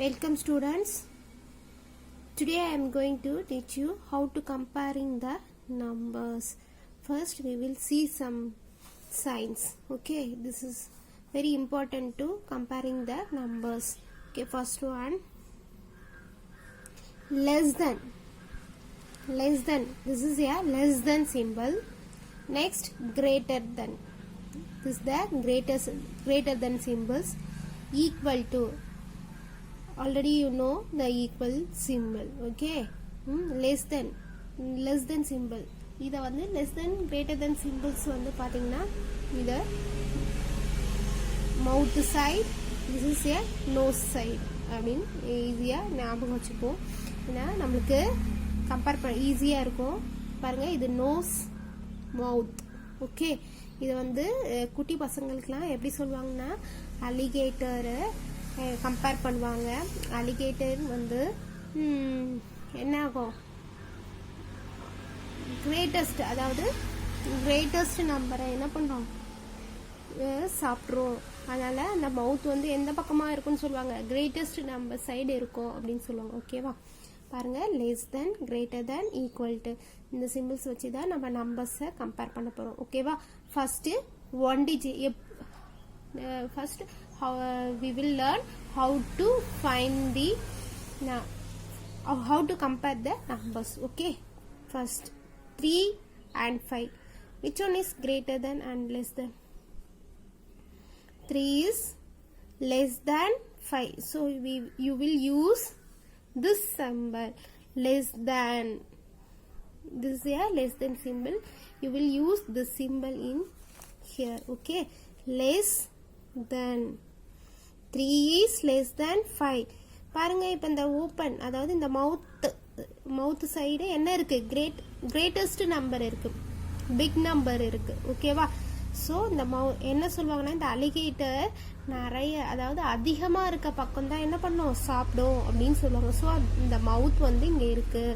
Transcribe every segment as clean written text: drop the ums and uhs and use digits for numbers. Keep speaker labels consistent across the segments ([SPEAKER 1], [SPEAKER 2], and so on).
[SPEAKER 1] Welcome students. Today I am going to teach you how to comparing the numbers. First we will see some signs. Okay, this is very important to comparing the numbers. Okay, first one, less than. This is a less than symbol. Next, greater than. This is the greater than symbols. Equal to. Already you know the equal symbol. Okay, less than symbol. இத வந்து less than greater than symbols வந்து பாத்தீங்கன்னா இத mouth side, this is a nose side அப்படிን ஈஸியா ஞாபகம் வச்சுப்போம். ஏன்னா நமக்கு கம்பேர் பண்ண ஈஸியா இருக்கும். பாருங்க, இது nose, mouth. ஓகே, இது வந்து குட்டி பசங்களுக்குலாம் எப்படி சொல்வாங்கன்னா alligator கம்பேர் பண்ணுவாங்க. அலிகேட்டர் வந்து என்ன ஆகும், கிரேட்டஸ்ட், அதாவது கிரேட்டஸ்ட் நம்பரை என்ன பண்ணுறோம், சாப்பிட்றோம். அதனால அந்த மவுத் வந்து எந்த பக்கமாக இருக்குன்னு சொல்லுவாங்க, கிரேட்டஸ்ட் நம்பர் சைடு இருக்கும் அப்படின்னு சொல்லுவாங்க. ஓகேவா, பாருங்க, less than, greater than, equal to, இந்த சிம்பிள்ஸ் வச்சு தான் நம்ம நம்பர்ஸை கம்பேர் பண்ண போகிறோம். ஓகேவா, first one digit. First we will learn how to find the how to compare the numbers. Okay, first 3 and 5, which one is greater than and less than? 3 is less than 5, so you will use this symbol, less than. This is a less than symbol, you will use this symbol in here. Okay, less than. 3 is less than 5. பாருங்க, இப்போ இந்த open, அதாவது இந்த மவுத் side என்ன இருக்கு, greatest number இருக்கு, big number இருக்கு. ஓகேவா, ஸோ இந்த என்ன சொல்லுவாங்கன்னா, இந்த அலிகேட்டர் நிறைய, அதாவது அதிகமாக இருக்க பக்கம் தான் என்ன பண்ணும், சாப்பிடும் அப்படின்னு சொல்லுவாங்க. ஸோ இந்த மவுத் வந்து இங்கே இருக்கு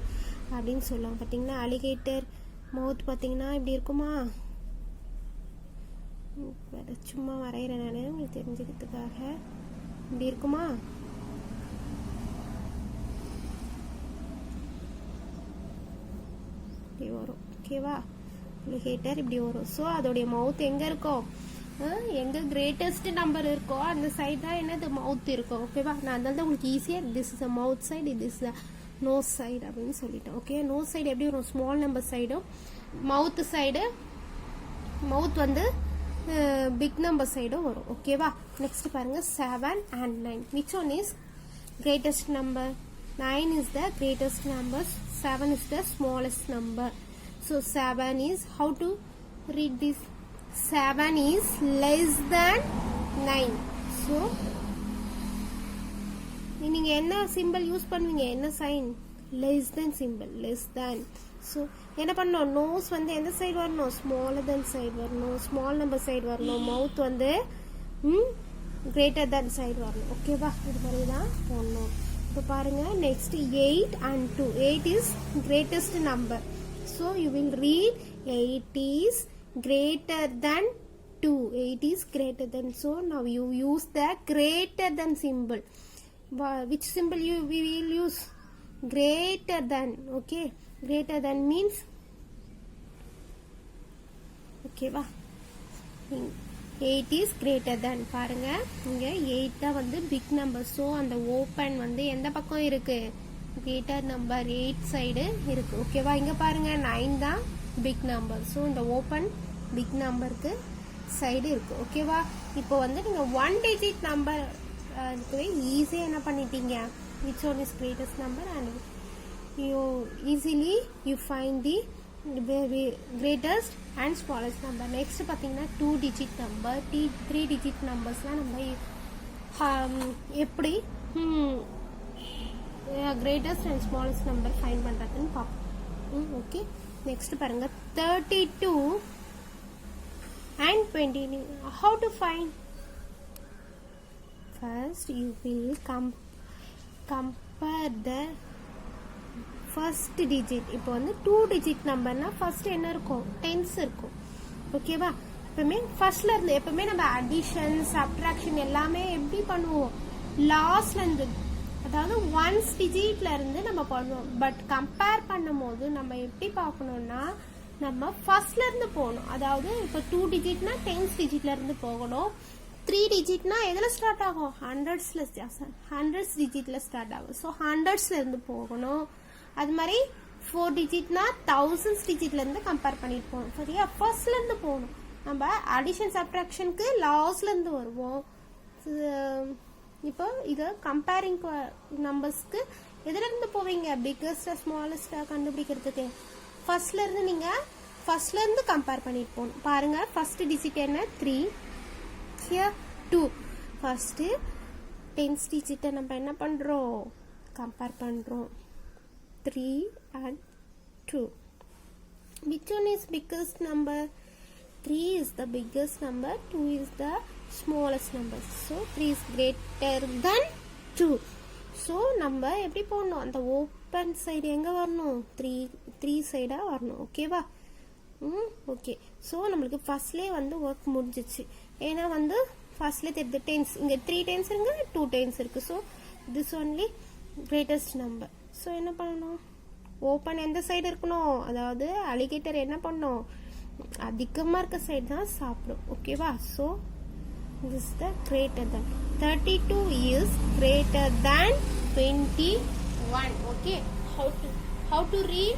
[SPEAKER 1] அப்படின்னு சொல்லுவாங்க. பார்த்தீங்கன்னா அலிகேட்டர் மவுத் பார்த்தீங்கன்னா இப்படி இருக்குமா, சும்மா வரைகிறேன் நான் உங்களுக்கு தெரிஞ்சுக்கிறதுக்காக. இப்படி இருக்குமா, இப்படி வரும். ஓகேவா, அலிகேட்டர் இப்படி வரும். ஸோ அதோடைய மவுத் எங்க இருக்கும், எங்க கிரேட்டஸ்ட் நம்பர் இருக்கோ அந்த சைடு தான் என்னது மவுத் இருக்கும். ஓகேவா, நான் அதனால தான் உங்களுக்கு ஈஸியாக this is a mouth side, this is a nose side அப்படின்னு சொல்லிட்டேன். ஓகே, நோஸ் சைடு எப்படி வரும், ஸ்மால் நம்பர் சைடும், மவுத் சைடு, மவுத் வந்து பிக் நம்பர் சைடும் வரும். ஓகேவா, நெக்ஸ்ட் பாருங்க, 7 and 9, which one is greatest number? 9 is the greatest number, 7 is the smallest number. So 7 is, how to read this, 7 is less than 9. So நீங்க என்ன சிம்பிள் யூஸ் பண்ணுவீங்க, என்ன sign, less than symbol, less than. So என்ன பண்ணணும், nose வந்து எந்த side வரணும், smaller than side வரணும், ஸ்மால் நம்பர் சைடு வரணும், மவுத் வந்து கிரேட்டர் தென் சைடு வரணும். ஓகேவா, இது மாதிரி தான் போடணும். இப்போ பாருங்க, next 8 and 2. 8 is greatest number, so you will read 8 is greater than 2. 8 is greater than, so now you use the greater than symbol. Which symbol we will use, greater than. Okay, greater than means, okay va, 8 is greater than. பாருங்க, இங்க 8 தான் வந்து big number. So அந்த open வந்து எந்த பக்கம் இருக்கு, greater number 8 side இருக்கு. ஓகேவா, இங்க பாருங்க 9 தான் பிக் நம்பர். ஸோ இந்த ஓப்பன் பிக் நம்பருக்கு சைடு இருக்கு. ஓகேவா, இப்போ வந்து நீங்க 1 digit நம்பர் ஈஸியா என்ன பண்ணிட்டீங்க, which one is greatest number, and you easily you find the greatest and smallest number. Next பாத்தீங்கன்னா 2 digit number, 3 digit numbers-லாம் நம்ம எப்படி greatest and smallest number find பண்றதுன்னு பார்ப்போம். ஓகே, நெக்ஸ்ட் பாருங்க 32 and 20. How to find? First you will compare the first digit. இப்போ வந்து 2 digit நம்பர்னா first என்ன இருக்கும், டென்ஸ் இருக்கும். ஓகேவா, எப்பவுமே ஃபர்ஸ்ட்ல இருந்து, எப்பவுமே நம்ம அடிஷன் சப்ட்ராக்ஷன் எல்லாமே எப்படி பண்ணுவோம், லாஸ்ட்ல இருந்து, அதாவது ஒன்ஸ் டிஜிட்ல இருந்து நம்ம பண்ணுவோம். பட் கம்பேர் பண்ணும்போது நம்ம எப்படி பார்க்கணும்னா நம்ம ஃபர்ஸ்ட்ல இருந்து போகணும். அதாவது இப்போ 2 டிஜிட்னா 10s டிஜிட்ல இருந்து போகணும். 3 டிஜிட்னா எதில் ஸ்டார்ட் ஆகும்? ஹண்ட்ரட்ஸ் டிஜிட்ல ஸ்டார்ட் ஆகும். ஸோ ஹண்ட்ரட்ஸ்ல இருந்து போகணும். அது மாதிரி 4 டிஜிட்னா thousands டிஜிட்ல இருந்து கம்பேர் பண்ணிட்டு போகணும். சரியா? ஃபர்ஸ்ட்ல இருந்து போகணும். நம்ம அடிஷன் சப்ட்ராக்ஷனுக்கு லாஸ்ட்ல இருந்து வருவோம். இப்போ இது கம்பேரிங் நம்பர்ஸ்க்கு எதுல இருந்து போவீங்க? பிக்கஸ்டா ஸ்மாலஸ்டா கண்டுபிடிக்கிறதுக்கு ஃபர்ஸ்ட்ல இருந்து நீங்க ஃபர்ஸ்ட்ல இருந்து கம்பேர் பண்ணிட்டு போகணும். பாருங்க, ஃபர்ஸ்ட் டிஜிட் என்ன? 3, here 2. ஃபர்ஸ்ட் 10s டிஜிட்டை நம்ம என்ன பண்றோம்? கம்பேர் பண்றோம். 3 and 2. Which one is biggest number? 3 is the biggest number, 2 is the smallest number. So 3 is greater than 2. So நம்ம எப்படி போடணும்? அந்த ஓப்பன் சைடு எங்க வரணும்? 3 சைடா வரணும். ஓகேவா? ஓகே. ஸோ நம்மளுக்கு ஃபர்ஸ்ட்லேயே வந்து ஒர்க் முடிஞ்சிச்சு. ஏன்னா வந்து ஃபர்ஸ்ட்லேயே தெரியுது டென்ஸ். இங்கே 3 டென்ஸ் இருக்கு, 2 டென்ஸ் இருக்கு. So this only greatest number. So என்ன பண்ணணும்? ஓப்பன் எந்த சைடு இருக்கணும்? அதாவது அலிகேட்டர் என்ன பண்ணணும்? அதிகமாக இருக்க சைடு தான் சாப்பிடும். ஓகேவா? So this is the greater than 32 is greater than 21. Okay, how to read?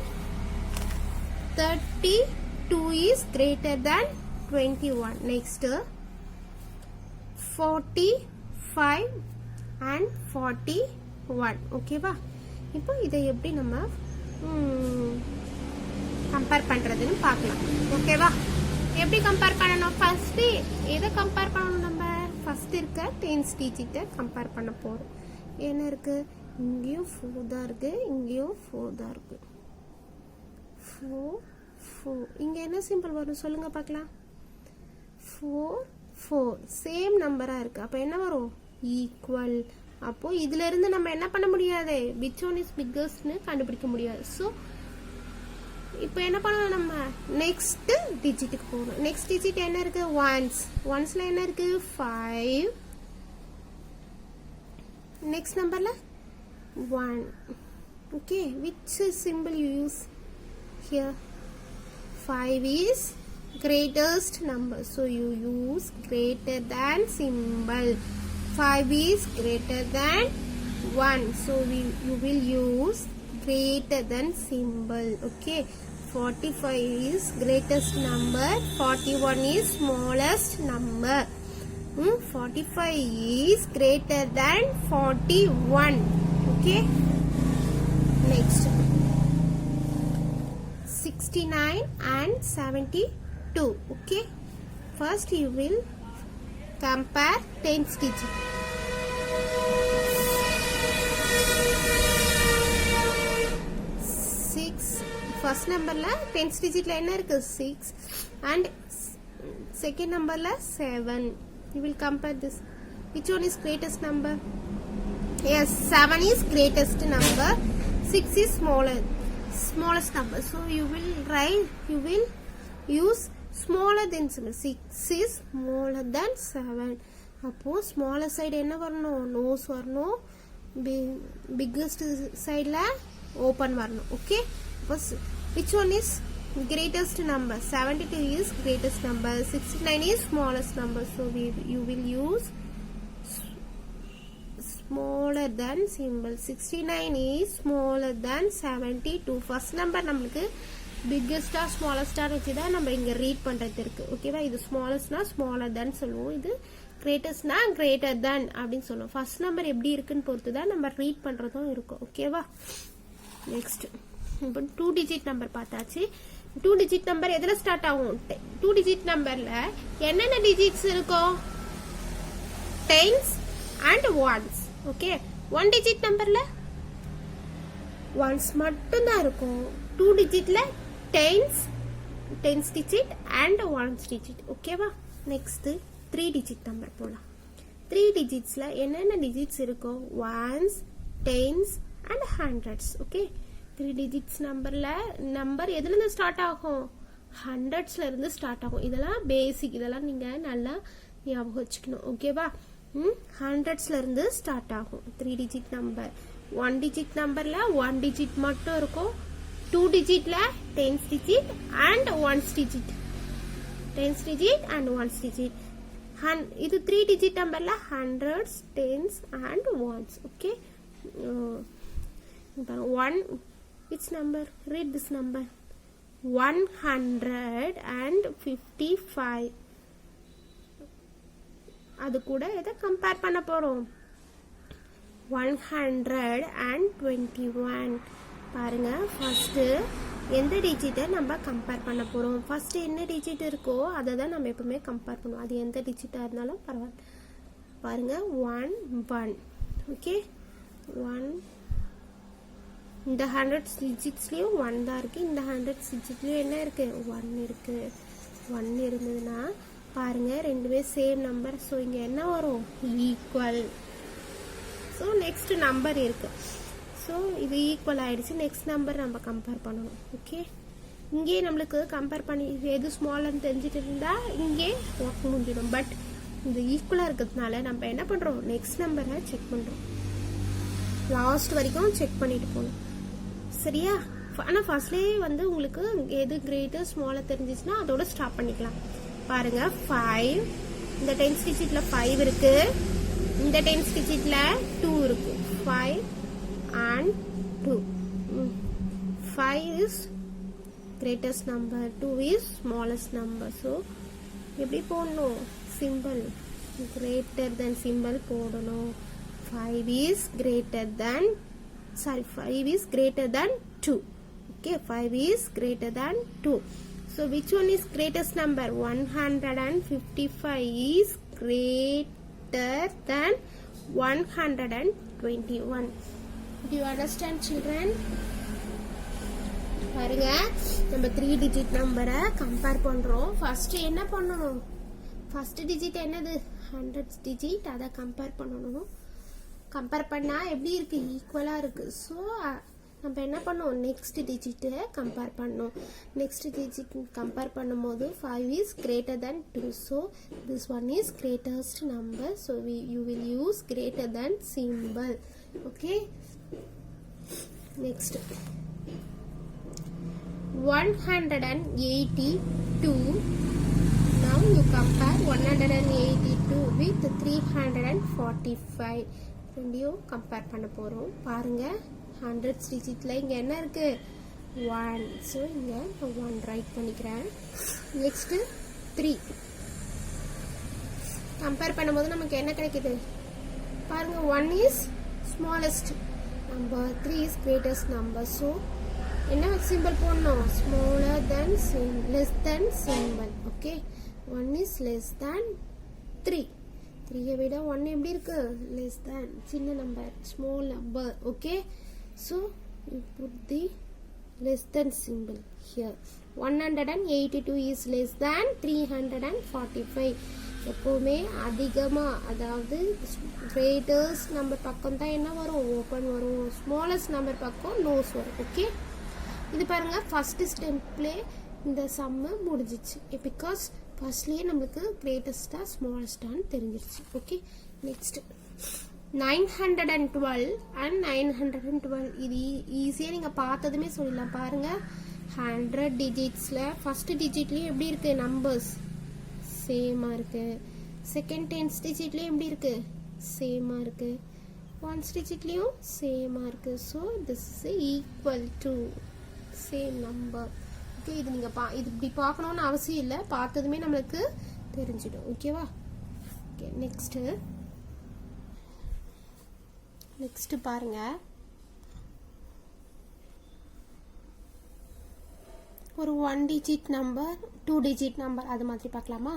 [SPEAKER 1] 32 is greater than 21. Next 45 and 41. Okay va? இப்போ இதை எப்படி நம்ம கம்பேர் பண்றதுன்னு பார்க்கலாம். ஓகேவா? எப்படி கம்பேர் பண்ணணும்? ஃபர்ஸ்ட் எதை கம்பேர் பண்ணணும்? நம்ம ஃபர்ஸ்ட் இருக்க 10s டிஜிட்டை கம்பேர் பண்ண போறோம். என்ன இருக்கு? இங்கேயும் 4 தான் இருக்கு, இங்கேயும் 4 தான் இருக்கு. 4 இங்க என்ன சிம்பிள் வரும் சொல்லுங்க பார்க்கலாம். 4 சேம் நம்பரா இருக்கு. அப்ப என்ன வரும்? ஈக்குவல். அப்போ இதுல இருந்து நம்ம என்ன பண்ண முடியாது? which one is biggest னு கண்டுபிடிக்க முடியாது. ஸோ இப்போ என்ன பண்ணணும்? நம்ம நெக்ஸ்ட் டிஜிட்டுக்கு போகணும். நெக்ஸ்ட் டிஜிட் என்ன இருக்கு? ஒன்ஸ்ல என்ன இருக்கு? 5. நெக்ஸ்ட் நம்பர்ல 1. Okay, which symbol you use here? 5 is greatest number, so you use greater than symbol. 5 is greater than 1, so you will use greater than symbol. Okay, 45 is greatest number, 41 is smallest number. 45 is greater than 41. Okay, next 69 and 72. Okay, first you will compare 10s digit. First numberல 10s digitல என்ன இருக்கு? 6 and second numberல 7. You will compare this. Which one is greatest number? Yes, 7 is greatest number, 6 is smallest number. So you will use smaller than 7. 6 is smaller than 7. அப்போ smaller side என்ன வரணும்? nose வரணும். biggest sideல open வரணும். Okay, which one is greatest number? 72 is greatest number, 69 is smallest number. So you will use smaller than symbol. 69 is smaller than 72. first number நம்மளுக்கு biggest or smallest வச்சு தான் நம்ம இங்க read பண்றது இருக்கு. ஓகேவா? இது smallestனா smaller than சொல்லுவோம், இது greatestனா greater than அப்படின்னு சொல்லுவோம். ஃபர்ஸ்ட் நம்பர் எப்படி இருக்குன்னு பொறுத்து தான் நம்ம ரீட் பண்றதும் இருக்கும். ஓகேவா? நெக்ஸ்ட் இப்போ 2 டிஜிட் நம்பர் பார்த்தாச்சு. 2 டிஜிட் நம்பர் எதுல ஸ்டார்ட் ஆகும்? 2 டிஜிட் நம்பர்ல என்னென்ன டிஜிட்ஸ் இருக்கும்? 10s and 1s. Okay, 1 digit நம்பர்ல 1s மட்டும் தான் இருக்கும். 2 டிஜிட்ல 10s digit and 1s digit. ஓகேவா? நெக்ஸ்ட் 3 டிஜிட் நம்பர் போலாம். 3 டிஜிட்ஸ்ல என்னென்ன டிஜிட்ஸ் இருக்கும்? 1s, 10s and 100s. Okay, 3 digits நம்பர்ல நம்பர் எதுல இருந்து ஸ்டார்ட் ஆகும்? 100ஸ்ல இருந்து ஸ்டார்ட் ஆகும். இதெல்லாம் பேசிக், இதெல்லாம் நீங்க நல்லா ஞாபகம் வச்சுக்கணும். ஓகேவா? ஹண்ட்ரட்ஸ்ல இருந்து ஸ்டார்ட் ஆகும் 3 டிஜிட் நம்பர். 1 டிஜிட் நம்பர்ல 1 டிஜிட் மட்டும் இருக்கும். 2 டிஜிட்ல 10 digit and 1 digit, 10 digit and 1 digit. இது 3 டிஜிட் நம்பர்ல hundreds, tens and ones. Okay, 1 which number? Read this number. 155. அது கூட எதை கம்பேர் பண்ண போறோம்? 121. பாருங்க, ஃபர்ஸ்ட் எந்த டிஜிட்டை நம்ம கம்பேர் பண்ண போறோம்? ஃபர்ஸ்ட் என்ன டிஜிட் இருக்கோ அதை தான் நம்ம எப்பவுமே கம்பேர் பண்ணுவோம். அது எந்த டிஜிட்டா இருந்தாலும் பரவாயில்ல. பாருங்க, 1 1. ஓகே, 1. இந்த 100 டிஜிட்ஸ்லயும் 1 தான் இருக்கு. இந்த 100 டிஜிட்லயும் என்ன இருக்கு? 1 இருக்கு. 1 இருந்ததுன்னா பாருங்க, ரெண்டுமே சேம் நம்பர். ஸோ இங்க என்ன வரும்? ஈக்குவல். ஸோ நெக்ஸ்ட் நம்பர் இருக்கு. ஸோ இது ஈக்குவல் ஆயிடுச்சு. நெக்ஸ்ட் நம்பர் நம்ம கம்பேர் பண்ணணும். ஓகே, இங்கே நம்மளுக்கு கம்பேர் பண்ணி எது ஸ்மால்னு தெரிஞ்சுட்டு இருந்தா இங்கே ஒர்க் முடிஞ்சிடும். பட் இது ஈக்குவலா இருக்கிறதுனால நம்ம என்ன பண்றோம்? நெக்ஸ்ட் நம்பரை செக் பண்றோம். லாஸ்ட் வரைக்கும் செக் பண்ணிட்டு போகணும். சரியா? ஆனால் ஃபர்ஸ்ட்லேயே வந்து உங்களுக்கு எது கிரேட்டர் ஸ்மாலர் தெரிஞ்சிச்சுன்னா அதோட ஸ்டாப் பண்ணிக்கலாம். பாருங்க, 5. இந்த 10 டிஜிட்ல 5 இருக்கு. இந்த 10 டிஜிட்ல 2 இருக்கு. 5 and 2. 5 is greatest number, 2 is smallest number. So எப்படி போடணும்? சிம்பிள் greater than சிம்பிள் போடணும். 5 is greater than 2. Okay, 5 is greater than 2. So which one is greatest number? 155 is greater than 121. Do you understand, children? பாருங்க, நம்ம 3 digit நம்பரை compare பண்றோம். First என்ன பண்ணணும்? First digit என்னது? 100 டிஜிட். அதை கம்பேர் பண்ணணும். கம்பேர் பண்ணா எப்படி இருக்கு? ஈக்குவலா இருக்கு. ஸோ நம்ம என்ன பண்ணோம்? நெக்ஸ்ட் டிஜிட்டை கம்பேர் பண்ணோம். நெக்ஸ்ட் டிஜிட் கம்பேர் பண்ணும்போது 5 is greater than 2. So this one is greatest number. So you will use greater than symbol. Okay. Next, 182. Now you compare 182 with 345. ரெண்டையும் கம்பேர் பண்ண போறோம். பாருங்க, 100 டிஜிட்ல இங்க என்ன இருக்கு? 1. ஸோ இங்க 1 ரைட் பண்ணிக்கிறேன். நெக்ஸ்ட் 3 கம்பேர் பண்ணும்போது நமக்கு என்ன கிடைக்குது? பாருங்க, 1 is smallest number, 3 is greatest number. So என்ன சிம்பிள் போடணும்? Smaller than less than simple. Okay, 1 is less than 3. 3 விட 1 எப்படி இருக்கு? லெஸ் தென், சின்ன number, small number. Okay, so you put the less than symbol here. 182 is less than 345. எப்பவுமே அதிகமா, அதாவது greatest number பக்கம் தான் என்ன வரும்? ஓப்பன் வரும். ஸ்மாலஸ்ட் நம்பர் பக்கம் நோஸ் வரும். ஓகே, இது பாருங்க, ஃபர்ஸ்ட் ஸ்டெப்ல இந்த சம்மு முடிஞ்சிச்சு. பிகாஸ் ஃபர்ஸ்ட்லயே நமக்கு கிரேட்டஸ்டா ஸ்மாலஸ்டான்னு தெரிஞ்சிருச்சு. Okay, next 912 and 912. இது ஈஸியா நீங்க பார்த்ததுமே சொல்லலாம். பாருங்க, 100 டிஜிட்ஸ்ல ஃபர்ஸ்ட் டிஜிட்லயும் எப்படி இருக்கு? நம்பர்ஸ் சேமா இருக்கு. செகண்ட் 10 டிஜிட்லயும் எப்படி இருக்கு? சேமா இருக்கு. 1 டிஜிட்லயும் சேமா இருக்கு. So this is equal to same number. Okay, இது நீங்க இது இப்படி பார்க்கணும்னு அவசியம் இல்லை. பார்த்ததுமே நம்மளுக்கு தெரிஞ்சிடும். ஓகேவா? ஓகே, நெக்ஸ்ட் பாருங்க, ஒரு 1 டிஜிட் நம்பர், 2 டிஜிட் நம்பர், அது மாதிரி பார்க்கலாமா?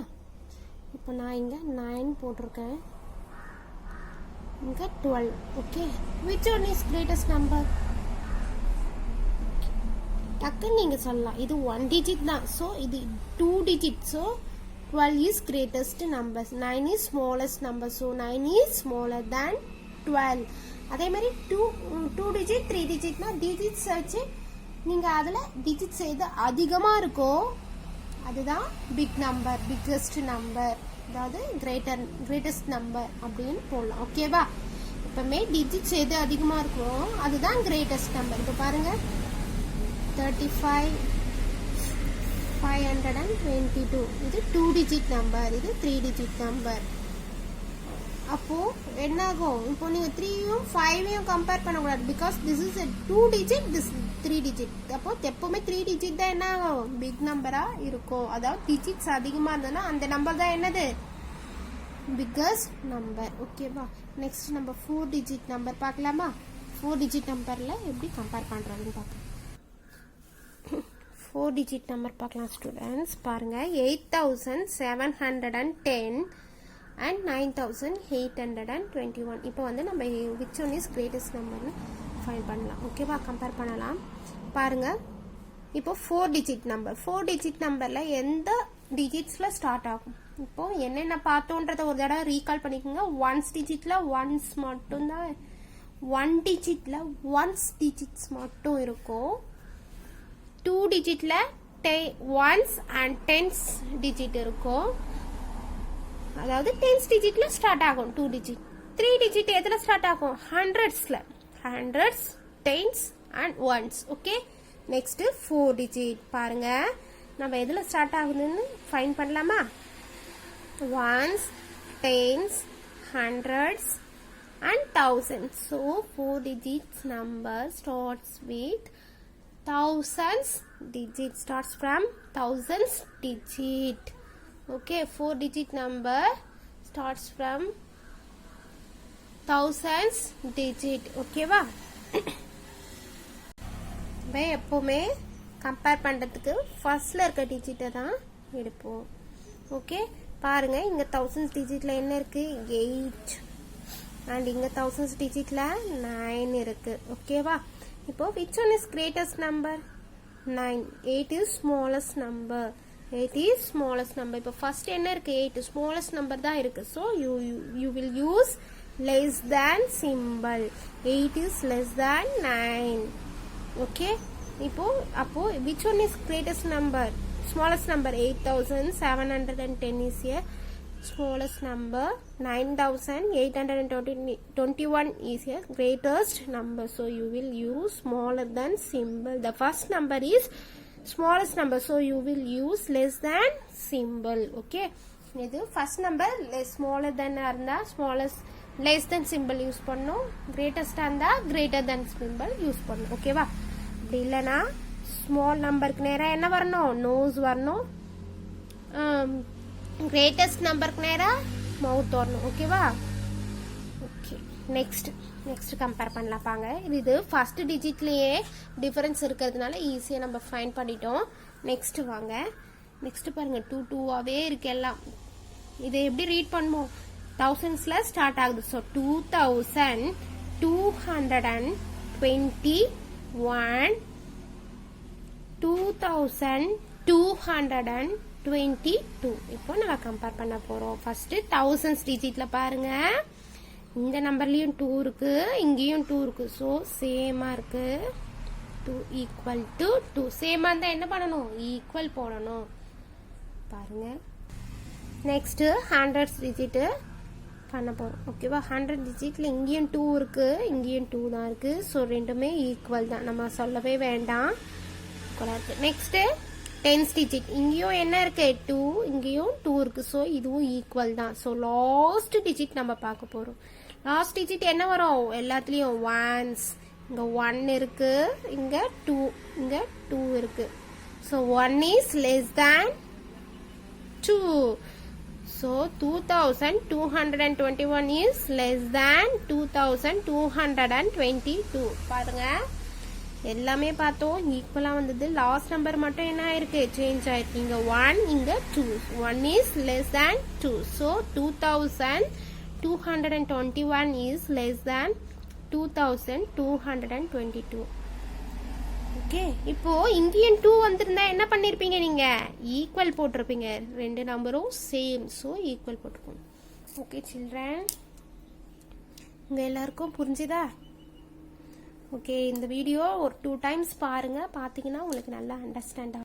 [SPEAKER 1] இப்போ நான் இங்க 9 போட்டிருக்கேன், இங்க 12. Okay, which one is greatest number? டக்குன்னு நீங்க சொல்லலாம், இது 1 டிஜிட் தான். ஸோ இது 2 digit. So 12 is greatest number. 9 is smallest number. So 9 is smaller than 12. அதே மாதிரி 2 டிஜிட் 3 டிஜிட்னா டிஜிட்ஸ் வச்சு நீங்க அதுல டிஜிட்ஸ் எது அதிகமா இருக்கோ அதுதான் பிக் நம்பர், பிக்கஸ்ட் நம்பர். அதாவது கிரேட்டஸ்ட் நம்பர் அப்படின்னு போடலாம். ஓகேவா? எப்பவுமே டிஜிட்ஸ் எது அதிகமா இருக்கோ அதுதான் கிரேட்டஸ்ட் நம்பர். இப்போ பாருங்க 35,522 இது 2 டிஜிட் நம்பர், இது 3 டிஜிட் நம்பர். அப்போ என்ன ஆகும்? இப்போ நீங்க 3யும் 5யும் கம்பேர் பண்ணக்கூடாது. Because this is 2 digit, this 3 digit. அப்போ எப்பவுமே 3 டிஜிட் தான் என்ன ஆகும்? பிக் நம்பரா இருக்கும். அதாவது டிஜிட்ஸ் அதிகமா இருந்ததுன்னா அந்த நம்பர் தான் என்னது? Biggest number. ஓகேவா? நெக்ஸ்ட் நம்ம 4 டிஜிட் நம்பர் பார்க்கலாமா? 4 டிஜிட் நம்பர்ல எப்படி கம்பேர் பண்றதுன்னு பார்க்கலாம். 4 டிஜிட் நம்பர் பார்க்கலாம் ஸ்டூடெண்ட்ஸ். பாருங்க 8,710 and 9,821. இப்போ வந்து நம்ம which one is greatest numberனு ஃபைண்ட் பண்ணலாம். ஓகேவா? கம்பேர் பண்ணலாம். பாருங்க இப்போ 4 டிஜிட் நம்பர். 4 டிஜிட் நம்பர்ல எந்த டிஜிட்ஸ்ல ஸ்டார்ட் ஆகும்? இப்போ என்னென்ன பார்த்தோன்றத ஒரு தடவை ரீகால் பண்ணிக்கோங்க. ஒன்ஸ் டிஜிட்ல ஒன்ஸ் மட்டும் தான், 1 டிஜிட்ல ஒன்ஸ் டிஜிட்ஸ் மட்டும் இருக்கும். 2 டிஜிட்ல ஒன்ஸ் அண்ட் டென்ஸ் டிஜிட் இருக்கும். அதாவது டென்ஸ் டிஜிட்ல ஸ்டார்ட் ஆகும் 2 டிஜிட். 3 டிஜிட் எதுல ஸ்டார்ட் ஆகும்? ஹண்ட்ரட்ஸ்ல. Hundreds, tens and ones. Okay. Next 4 digit. பாருங்க நம்ம எதுல ஸ்டார்ட் ஆகுதுன்னு ஃபைண்ட் பண்ணலாமா? Ones, tens, hundreds and thousands. So 4 digits number starts with thousands digit, starts from thousands digit. Okay, 4 digit number starts from thousands digit. Okay va? பை எப்பவுமே compare பண்றதுக்கு ஃபர்ஸ்ட்ல இருக்க டிஜிட்டை தான் எடுப்போம். ஓகே, பாருங்க இங்க thousands digitல என்ன இருக்கு? 8 and இங்க thousands digitல 9 இருக்கு. ஓகேவா? இப்போ which one is greatest number? 9. 8 is smallest number. 8 is smallest number. இப்போ first என்ன இருக்கு? 8 smallest number தான் இருக்கு. So you will use less than symbol. 8 is less than 9. Okay? இப்போ அப்போ which one is greatest number? Smallest number 8,710 is here. Smallest number 9,821 is a greatest number. So you will use smaller than symbol. The first number is smallest number, so you will use less than symbol. Okay, இது first number smaller than இருந்தா smallest less than symbol use பண்ணோம். greatest இருந்தா greater than symbol use பண்ணோம். ஓகேவா? அப்படி இல்லைனா small நம்பருக்கு நேரா என்ன வரணும்? நோஸ் வரணும். கிரேட்டஸ்ட் நம்பருக்கு நேரா மவுத் வரணும். ஓகேவா? ஓகே, நெக்ஸ்ட் கம்பேர் பண்ணலாம் பாங்க. இது ஃபர்ஸ்ட் டிஜிட்லயே டிஃபரன்ஸ் இருக்கிறதுனால ஈஸியா நம்ம ஃபைண்ட் பண்ணிட்டோம். நெக்ஸ்ட் வாங்க. நெக்ஸ்ட் பாருங்க 2 2வாவே இருக்கு எல்லாம். இதை எப்படி ரீட் பண்ணுவோம்? thousandsல ஸ்டார்ட் ஆகுது. ஸோ 2,221 2,222. இப்போ நம்ம கம்பேர் பண்ண போறோம். ஃபர்ஸ்ட் thousands டிஜிட்ல பாருங்க, இந்த நம்பர்லயும் 2 இருக்கு, இங்கேயும் 2 இருக்கு. ஸோ சேமா இருக்கு. 2 ஈக்குவல் டு 2. சேமா இருந்தா என்ன பண்ணணும்? ஈக்குவல் போடணும். பாருங்க. நெக்ஸ்ட் ஹண்ட்ரட்ஸ் டிஜிட் பண்ண போறோம். ஓகேவா? 100 டிஜிட்ல இங்கேயும் 2 இருக்கு, இங்கேயும் 2 தான் இருக்கு. ஸோ ரெண்டுமே ஈக்குவல் தான், நம்ம சொல்லவே வேண்டாம். Next tense digit. இங்கேயும் என்ன இருக்கு? 2, இங்கேயும் 2 இருக்கு. ஸோ இதுவும் ஈக்குவல் தான். ஸோ லாஸ்ட் டிஜிட் நம்ம பார்க்க போறோம். லாஸ்ட் டிஜிட் என்ன வரும்? எல்லாத்துலயும் ஒன்ஸ். இங்க 1 இருக்கு, இங்க 2, இங்க 2 இருக்கு. So 1 is less than 2. So 2,221 is less than 2,222. பாருங்க, எல்லாமே பார்த்தோம், ஈக்குவலா வந்தது. லாஸ்ட் நம்பர் மட்டும் என்ன ஆயிருக்கு? சேஞ்ச் ஆயிருக்கு. இங்க 1, இங்க 2. 1 is less than 2. So 2,221 is less than 2,222. Okay, இப்போ இங்கேயும் 2 வந்திருந்தா என்ன பண்ணிருப்பீங்க? நீங்க ஈக்குவல் போட்டிருப்பீங்க. ரெண்டு நம்பரும் சேம். ஸோ ஈக்குவல் போட்டுக்கோங்க. ஓகே சில்ட்ரன், உங்க எல்லாருக்கும் புரிஞ்சுதா? ஓகே, இந்த வீடியோ ஒரு 2 டைம்ஸ் பாருங்க. பார்த்தீங்கன்னா உங்களுக்கு நல்லா அண்டர்ஸ்டாண்ட் ஆகும்.